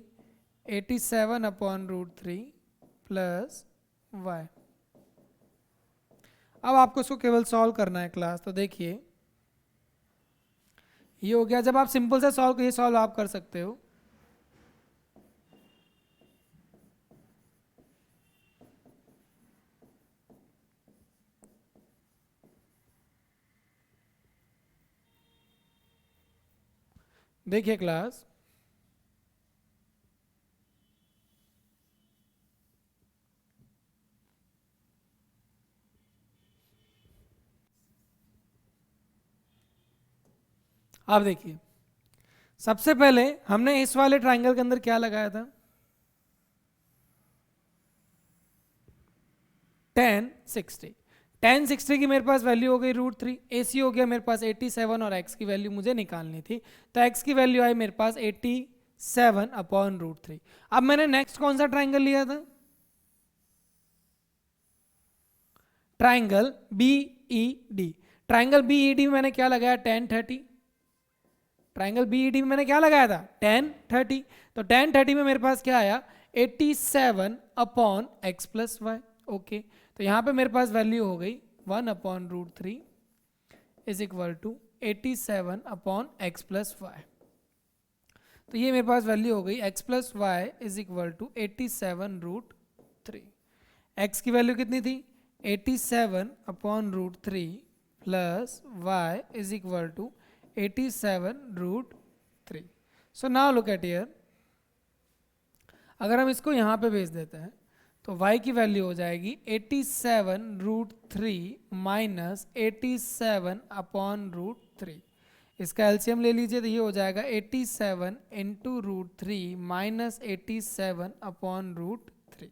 S1: 87/√3 प्लस y। अब आपको इसको केवल सॉल्व करना है क्लास। तो देखिए ये हो गया। जब आप सिंपल से सॉल्व आप कर सकते हो। देखिए क्लास, आप देखिए सबसे पहले हमने इस वाले ट्राइंगल के अंदर क्या लगाया था, tan 60। tan 60 की मेरे पास वैल्यू हो गई √3, AC हो गया मेरे पास 87 और x की वैल्यू मुझे निकालनी थी। तो x की वैल्यू आई मेरे पास 87/√3। अब मैंने नेक्स्ट कौन सा ट्राइंगल लिया था, ट्राइंगल BED। ट्राइंगल BED में मैंने क्या लगाया, tan 30। ट्राइंगल BED में मैंने क्या लगाया था, tan 30। तो tan 30 में मेरे पास क्या आया, 87/x + y। ओके, तो यहाँ पे मेरे पास वैल्यू हो गई 1/√3 is equal to 87/x + y। तो ये मेरे पास वैल्यू हो गई x + y is equal to 87√3। x की वैल्यू कितनी थी, 87/√3 plus y is equal to 87√3। So now look at here, अगर हम इसको यहाँ पे भेज देते हैं तो y की वैल्यू हो जाएगी 87√3 माइनस 87/√3। इसका एलसीएम ले लीजिए तो ये हो जाएगा 87 इंटू √3 माइनस 87/√3।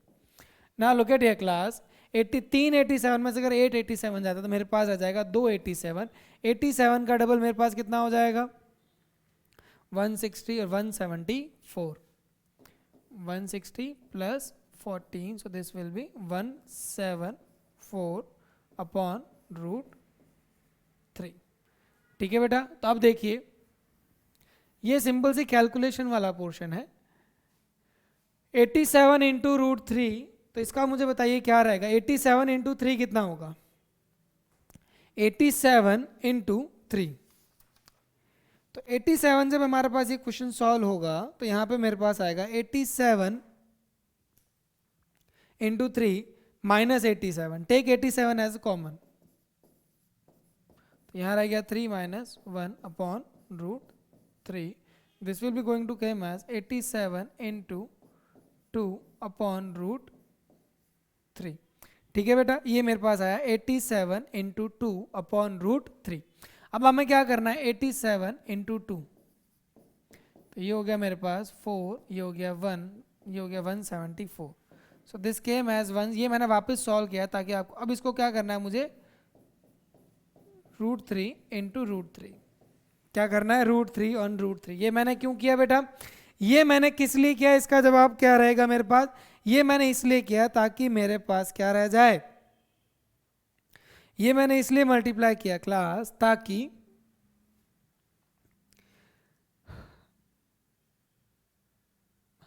S1: ना लुक एट हियर क्लास, 87 में से अगर 887 जाता तो मेरे पास आ जाएगा 287। 87 का डबल मेरे पास कितना हो जाएगा, 160 और 174। 160 plus 14, so this will be 174/√3। ठीक है बेटा। तो अब देखिए ये सिंपल सी कैलकुलेशन वाला पोर्शन है। 87 इंटू √3, तो इसका मुझे बताइए क्या रहेगा, 87 इंटू 3 कितना होगा, 87 इंटू 3। तो 87 जब हमारे पास ये क्वेश्चन सॉल्व होगा तो यहाँ पे मेरे पास आएगा 87 into 3 minus 87। Take 87 as common, तो यहाँ रह गया 3 minus 1/√3। This will be going to came as 87 into 2/√3। ठीक है बेटा, ये मेरे पास आया 87 इंटू 2/√3। अब हमें क्या करना है, 87 इंटू 2, तो ये हो गया मेरे पास 4, ये हो गया 1, ये हो गया 174। So this came as 1। ये मैंने वापस सॉल्व किया ताकि आपको, अब इसको क्या करना है मुझे, √3 इंटू √3। क्या करना है, √3 ऑन √3। ये मैंने क्यों किया बेटा, ये मैंने किस लिए किया, इसका जवाब क्या रहेगा मेरे पास, ये मैंने इसलिए किया ताकि मेरे पास क्या रह जाए, ये मैंने इसलिए मल्टीप्लाई किया क्लास ताकि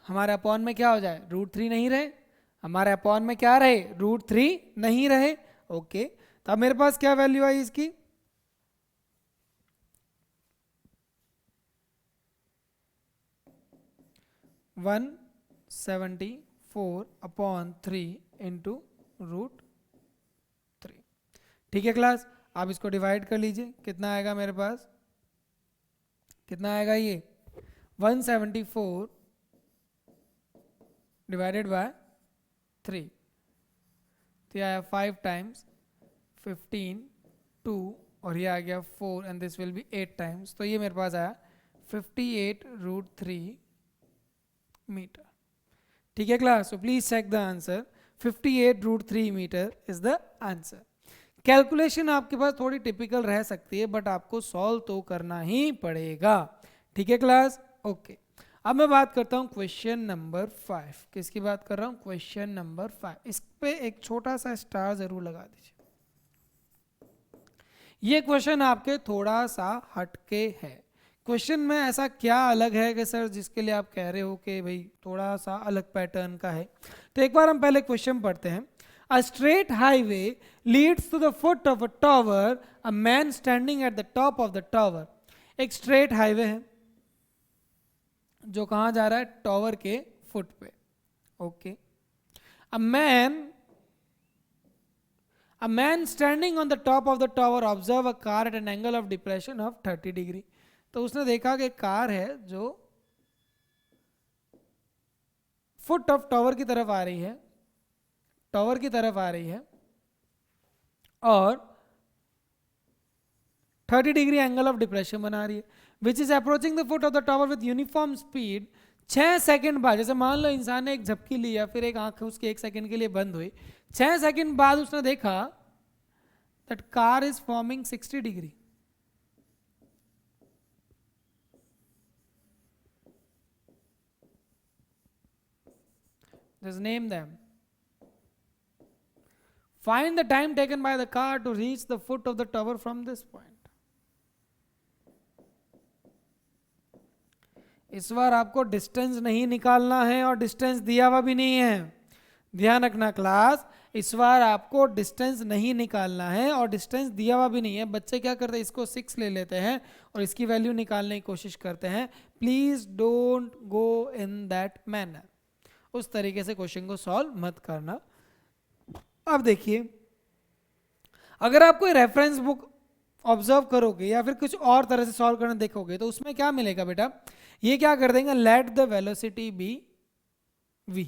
S1: हमारे अपॉन में क्या हो जाए, √3 नहीं रहे, हमारे अपॉन में क्या रहे, √3 नहीं रहे। ओके, तो अब मेरे पास क्या वैल्यू आई इसकी, 174/3 इंटू √3। ठीक है क्लास, आप इसको डिवाइड कर लीजिए, कितना आएगा मेरे पास, कितना आएगा ये 174 डिवाइडेड बाय 3, तो ये आया 5 टाइम्स 15 2 और ये आ गया 4 and this will be 8 times. तो ये मेरे पास आया 58√3 मीटर। ठीक है class, so please check the answer, 58√3 metre is the answer. Calculation आपके पास थोड़ी टिपिकल रह सकती है बट आपको सॉल्व तो करना ही पड़ेगा। ठीक है क्लास, ओके। अब मैं बात करता हूं क्वेश्चन नंबर 5। किसकी बात कर रहा हूं, क्वेश्चन नंबर 5। इस पे एक छोटा सा स्टार जरूर लगा दीजिए। ये क्वेश्चन आपके थोड़ा सा हटके है क्वेश्चन में ऐसा क्या अलग है कि सर जिसके लिए आप कह रहे हो कि भाई थोड़ा सा अलग पैटर्न का है? तो एक बार हम पहले क्वेश्चन पढ़ते हैं. A straight highway leads to the foot of a tower, a man standing at the top of the tower. एक स्ट्रेट हाईवे है जो कहाँ जा रहा है? टावर के फुट पे. Okay. A man standing on the top of the tower observe a car eight an angle of depression of 30 degree. तो उसने देखा कि कार है जो फुट ऑफ टावर की तरफ आ रही है, टावर की तरफ आ रही है, और 30 डिग्री एंगल ऑफ डिप्रेशन बना रही है, which is approaching the foot of the tower with uniform speed. 6 second बाद, जैसे मान लो इंसान ने एक झपकी ली या फिर एक आंख उसकी 1 सेकंड के लिए बंद हुई, 6 सेकंड बाद उसने देखा that car is forming 60 degree. Just name them. Find the time taken by the car to reach the foot of the tower from this point. इस बार आपको डिस्टेंस नहीं निकालना है और डिस्टेंस दिया हुआ भी नहीं है. ध्यान रखना क्लास, इस बार आपको डिस्टेंस नहीं निकालना है और डिस्टेंस दिया हुआ भी नहीं है. बच्चे क्या करते हैं, इसको 6 ले लेते हैं और इसकी वैल्यू निकालने की कोशिश करते हैं. Please don't go in that manner. उस तरीके से क्वेश्चन को सॉल्व मत करना. अब देखिए, अगर आप कोई रेफरेंस बुक ऑब्जर्व करोगे या फिर कुछ और तरह से सॉल्व करना देखोगे तो उसमें क्या मिलेगा बेटा, ये क्या कर देंगे, let the velocity be v.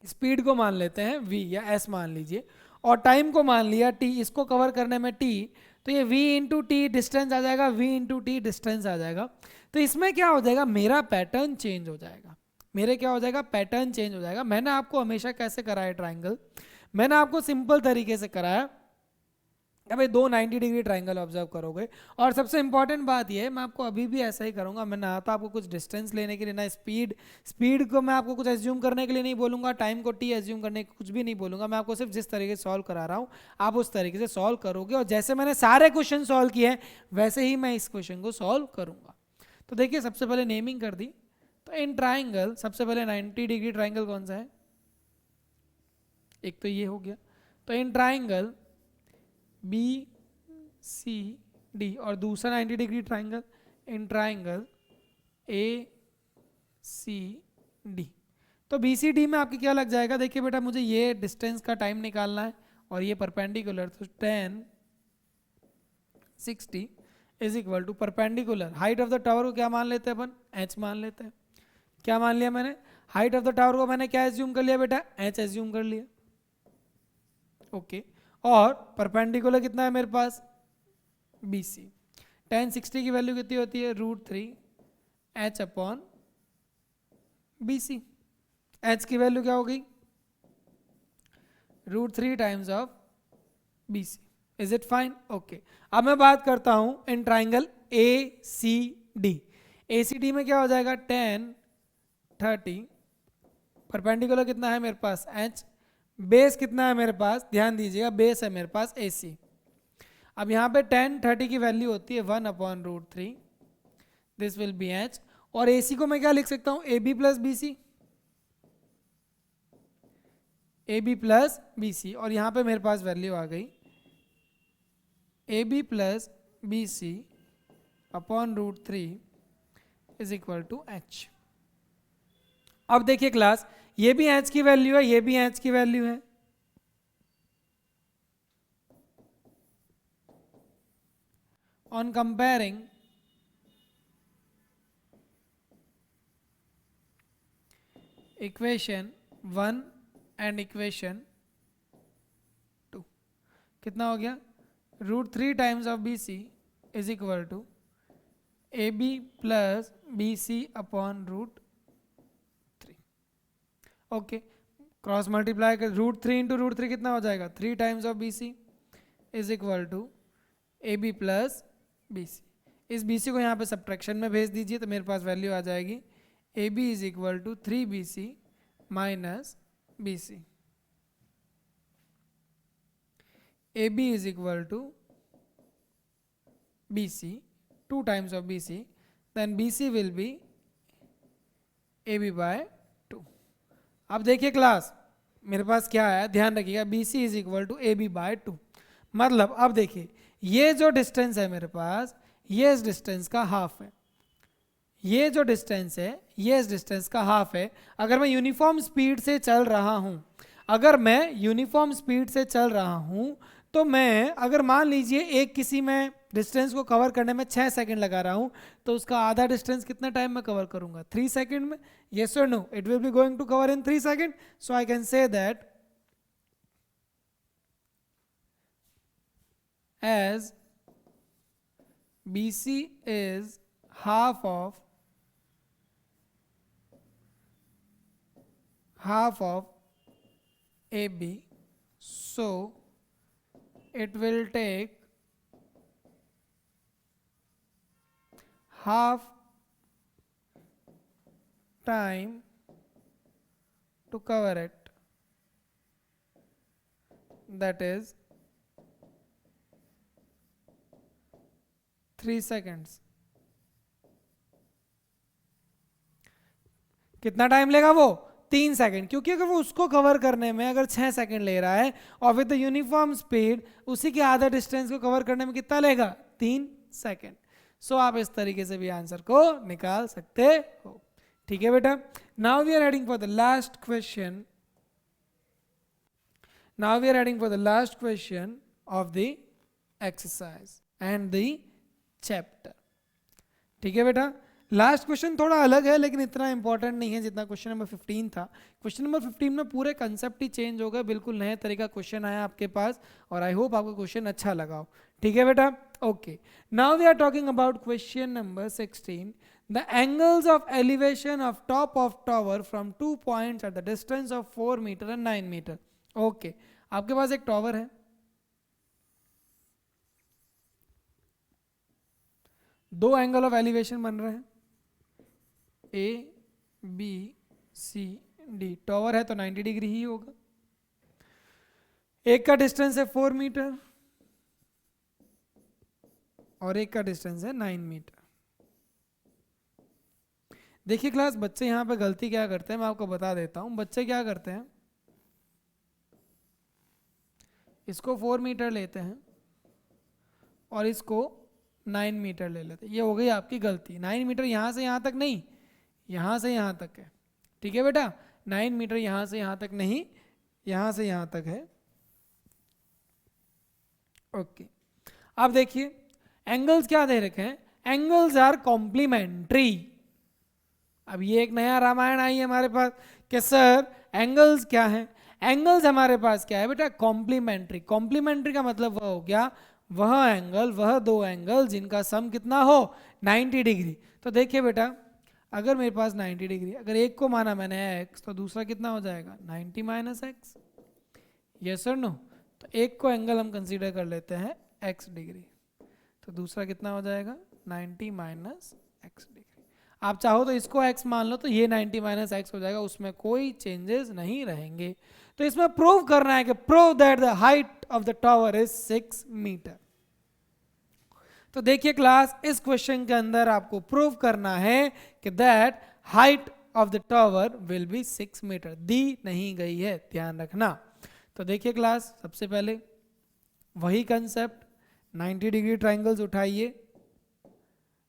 S1: Speed को मान लेते हैं v या s मान लीजिए, और टाइम को मान लिया t. इसको कवर करने में t, तो ये v इंटू टी डिस्टेंस आ जाएगा, v इंटू टी डिस्टेंस आ जाएगा. तो इसमें क्या हो जाएगा, मेरा पैटर्न चेंज हो जाएगा. मेरे क्या हो जाएगा, पैटर्न चेंज हो जाएगा. मैंने आपको हमेशा कैसे कराया ट्राइंगल, मैंने आपको सिंपल तरीके से कराया. भाई 2 90 डिग्री ट्राइंगल ऑब्जर्व करोगे, और सबसे इंपॉर्टेंट बात ये है, मैं आपको अभी भी ऐसा ही करूंगा. मैं ना तो आपको कुछ डिस्टेंस लेने के लिए, ना स्पीड को मैं आपको कुछ एज्यूम करने के लिए नहीं बोलूंगा, टाइम को टी एज्यूम करने के कुछ भी नहीं बोलूंगा. मैं आपको सिर्फ जिस तरीके से सॉल्व करा रहा हूँ आप उस तरीके से सॉल्व करोगे, और जैसे मैंने सारे क्वेश्चन सॉल्व किए हैं वैसे ही मैं इस क्वेश्चन को सॉल्व करूंगा. तो देखिए, सबसे पहले नेमिंग कर दी. तो इन ट्राइंगल सबसे पहले 90 डिग्री ट्राइंगल कौन सा है, एक तो ये हो गया. तो in triangle B C D, और दूसरा 90 degree triangle in triangle A C D. तो बी सी डी में आपके क्या लग जाएगा, देखिए बेटा, मुझे ये डिस्टेंस का टाइम निकालना है और ये परपेंडिकुलर. तो 10 60 is equal to perpendicular. Height of the tower को क्या मान लेते हैं अपन, h मान लेते हैं. क्या मान लिया मैंने, हाइट ऑफ द टावर को मैंने क्या एज्यूम कर लिया बेटा, h एज्यूम कर लिया. ओके. और परपेंडिकुलर कितना है मेरे पास, BC. 10 60 की वैल्यू कितनी होती है, √3 h अपॉन BC. h की वैल्यू क्या हो गई, √3 times of BC. Is it fine? Okay. अब मैं बात करता हूं इन ट्राइंगल ACD. ACD में क्या हो जाएगा, 10 30. परपेंडिकुलर कितना है मेरे पास, h. बेस कितना है मेरे पास, ध्यान दीजिएगा, बेस है मेरे पास AC. अब यहाँ पे 10 30 की वैल्यू होती है 1 upon √3. This will B h. और AC को मैं क्या लिख सकता हूँ, AB plus BC. AB plus BC, और यहाँ पे मेरे पास वैल्यू आ गई AB plus BC upon √3 is equal to h. अब देखिए क्लास, ये भी h की वैल्यू है, ये भी h की वैल्यू है. On comparing equation 1 and equation 2, कितना हो गया, √3 times of BC is equal to AB plus BC upon √3. Okay. Cross multiply कर, √3 इंटू √3 कितना हो जाएगा, 3 times of BC is equal to AB plus BC. इस BC को यहाँ पे सब्ट्रैक्शन में भेज दीजिए तो मेरे पास वैल्यू आ जाएगी AB is equal to 3BC minus BC. AB is equal to BC 2 times of BC, then BC will be AB by 2. अब देखिए क्लास, मेरे पास क्या है, ध्यान रखिएगा, BC is equal to AB by 2. मतलब अब देखिए, ये जो डिस्टेंस है मेरे पास, ये इस डिस्टेंस का हाफ है. ये जो डिस्टेंस है, ये इस डिस्टेंस का हाफ है. अगर मैं यूनिफॉर्म स्पीड से चल रहा हूं, अगर मैं यूनिफॉर्म स्पीड से चल रहा हूं, तो मैं अगर मान लीजिए एक किसी में डिस्टेंस को कवर करने में 6 सेकंड लगा रहा हूं, तो उसका आधा डिस्टेंस कितने टाइम में कवर करूंगा? 3 सेकंड में. येस और no? It will be going to cover in 3 second. So I can say that as BC is half of AB, so it will take half time to cover it, that is 3 seconds. कितना time लेगा वो? 3 second. क्योंकि अगर वो उसको cover करने में अगर 6 सेकंड ले रहा है और विद द यूनिफॉर्म स्पीड उसी के आधा डिस्टेंस को कवर करने में कितना लेगा? 3 सेकंड. सो आप इस तरीके से भी आंसर को निकाल सकते हो. ठीक है बेटा. Now we are heading for the last question. Now we are heading for the last question of the exercise and the chapter. ठीक है बेटा. लास्ट क्वेश्चन थोड़ा अलग है लेकिन इतना इंपॉर्टेंट नहीं है जितना क्वेश्चन नंबर 15 था. क्वेश्चन नंबर 15 में पूरे कंसेप्ट ही चेंज हो गए, बिल्कुल नए तरीका क्वेश्चन आया आपके पास और आई होप आपको क्वेश्चन अच्छा लगा हो. ठीक है बेटा. Okay. Now we are talking about question number 16. The angles of elevation of top of tower from 2 points at the distance of 4 metre and 9 metre. Okay. आपके पास एक टावर है, दो एंगल ऑफ एलिवेशन बन रहे हैं A B C D. Tower है तो 90 डिग्री ही होगा. एक का डिस्टेंस है 4 मीटर और एक का डिस्टेंस है 9 मीटर. देखिए क्लास, बच्चे यहां पे गलती क्या करते हैं मैं आपको बता देता हूं. बच्चे क्या करते हैं, इसको 4 मीटर लेते हैं और इसको 9 मीटर ले लेते हैं. ये हो गई आपकी गलती. 9 मीटर यहां से यहां तक नहीं, यहां से यहां तक है. ठीक है बेटा. 9 मीटर यहां से यहां तक नहीं, यहां से यहां तक है. ओके. अब देखिए एंगल्स क्या दे रखे हैं. Angles are complementary. अब ये एक नया रामायण आई है हमारे पास कि सर एंगल्स क्या है. एंगल्स हमारे पास क्या है बेटा? कॉम्प्लीमेंट्री. कॉम्प्लीमेंट्री का मतलब वह हो गया वह एंगल, वह दो एंगल जिनका सम कितना हो 90 डिग्री. तो देखिए बेटा, अगर मेरे पास 90 डिग्री, अगर एक को माना मैंने x तो दूसरा कितना हो जाएगा 90 माइनस एक्स. यस और नो? तो एक को एंगल हम कंसीडर कर लेते हैं x डिग्री, तो दूसरा कितना हो जाएगा 90 माइनस एक्स डिग्री. आप चाहो तो इसको x मान लो तो ये 90 माइनस एक्स हो जाएगा, उसमें कोई चेंजेस नहीं रहेंगे. तो इसमें प्रूव करना है कि prove that the height of the tower is 6 metre. तो देखिए क्लास, इस क्वेश्चन के अंदर आपको प्रूव करना है कि that height of the tower will be 6 metre. दी नहीं गई है, ध्यान रखना. तो देखिए क्लास, सबसे पहले वही कंसेप्ट, 90 डिग्री ट्राइंगल्स उठाइए,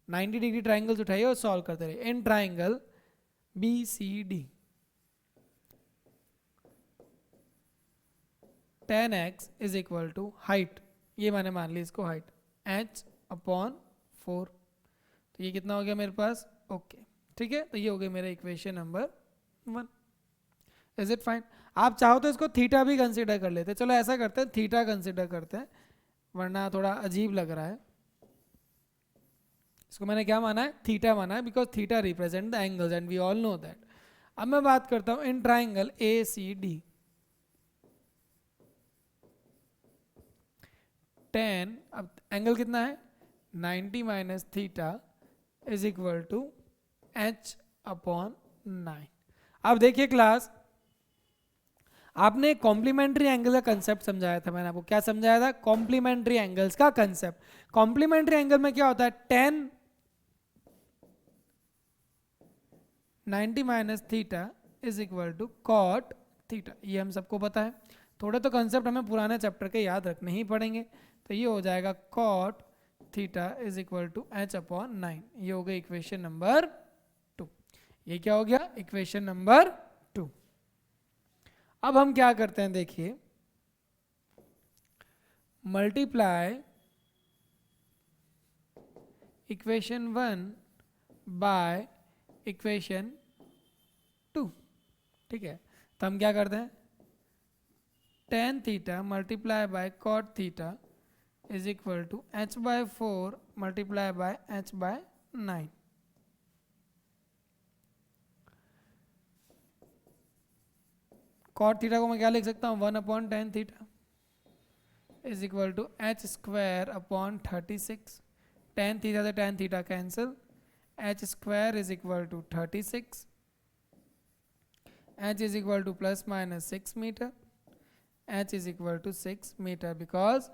S1: 90 डिग्री ट्राइंगल्स उठाइए और सॉल्व करते रहिए. In triangle B C D tan x is equal to height, ये मैंने मान ली इसको हाइट, h अपॉन 4. तो ये कितना हो गया मेरे पास? ओके. ठीक है. तो ये हो गया मेरा equation number 1. Is it fine? आप चाहो तो इसको थीटा भी कंसीडर कर लेते हैं. चलो ऐसा करते हैं, थीटा कंसीडर करते हैं, वरना थोड़ा अजीब लग रहा है. इसको मैंने क्या माना है? थीटा माना है, because theta represent the angles and we all know that. अब मैं बात करता हूं in triangle A C D. tan, अब एंगल कितना है 90 minus theta is equal to h upon 9. अब देखिए क्लास, आपने कॉम्प्लीमेंट्री एंगल का कंसेप्ट समझाया था, मैंने आपको क्या समझाया था? कॉम्प्लीमेंट्री एंगल्स का कंसेप्ट। कॉम्प्लीमेंट्री एंगल में क्या होता है? tan 90 minus theta is equal to cot theta, ये हम सबको पता है। थोड़े तो कंसेप्ट हमें पुराने चैप्टर के याद रखने ही पड़ेंगे, तो ये हो जाएगा cot theta is equal to h/9। ये हो गई इक्वेशन नंबर 2। ये क्या हो गया? Equation number 2। अब हम क्या करते हैं, देखिए, मल्टीप्लाई इक्वेशन 1 बाय इक्वेशन 2, ठीक है। तो हम क्या करते हैं, tan theta multiply by cot theta is equal to h/4 multiply by h/9। Cot theta को मैं क्या लिख सकता हूँ? 1/tan theta is equal to h²/36। tan theta से tan theta cancel, h² is equal to 36, h is equal to plus minus 6 metre, h is equal to 6 metre because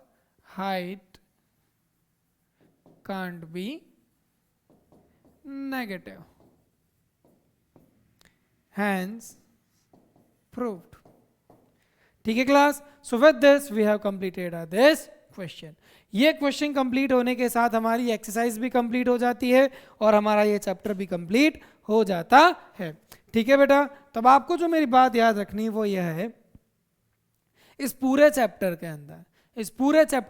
S1: height can't be negative, hence proved। ठीक है class? So with this we have completed this question. ये question complete होने के साथ हमारी exercise भी complete हो जाती है और हमारा ये चैप्टर भी कंप्लीट हो जाता है। ठीक है बेटा? तब आपको जो मेरी बात याद रखनी है वो यह है, इस पूरे चैप्टर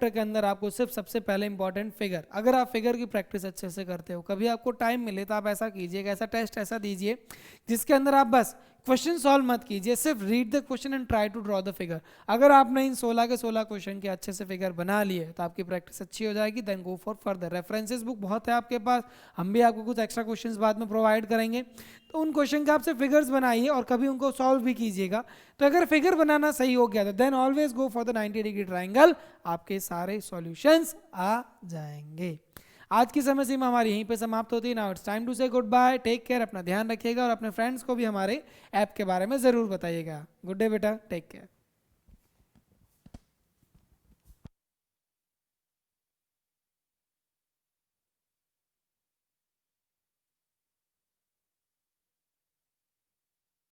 S1: के अंदर आपको सिर्फ सबसे पहले इंपॉर्टेंट फिगर, अगर आप फिगर की प्रैक्टिस अच्छे से करते हो, कभी आपको टाइम मिले तो आप ऐसा कीजिएगा, ऐसा टेस्ट ऐसा दीजिए जिसके अंदर आप बस क्वेश्चन सॉल्व मत कीजिए, सिर्फ read the question and try to draw the figure. अगर आपने इन 16 के 16 क्वेश्चन के अच्छे से फिगर बना लिए तो आपकी प्रैक्टिस अच्छी हो जाएगी। Then go for further. References book बहुत है आपके पास, हम भी आपको कुछ एक्स्ट्रा क्वेश्चंस बाद में प्रोवाइड करेंगे, तो उन क्वेश्चन के आपसे फिगर्स बनाइए और कभी उनको सॉल्व भी कीजिएगा। तो अगर फिगर बनाना सही हो गया तो then always go for the 90 degree triangle, आपके सारे सॉल्यूशंस आ जाएंगे। आज की समय सीमा हमारी यहीं पे समाप्त होती है। नाउ इट्स टाइम टू से गुड बाय, टेक केयर, अपना ध्यान रखिएगा और अपने फ्रेंड्स को भी हमारे ऐप के बारे में ज़रूर बताइएगा। गुड डे बेटा, टेक केयर।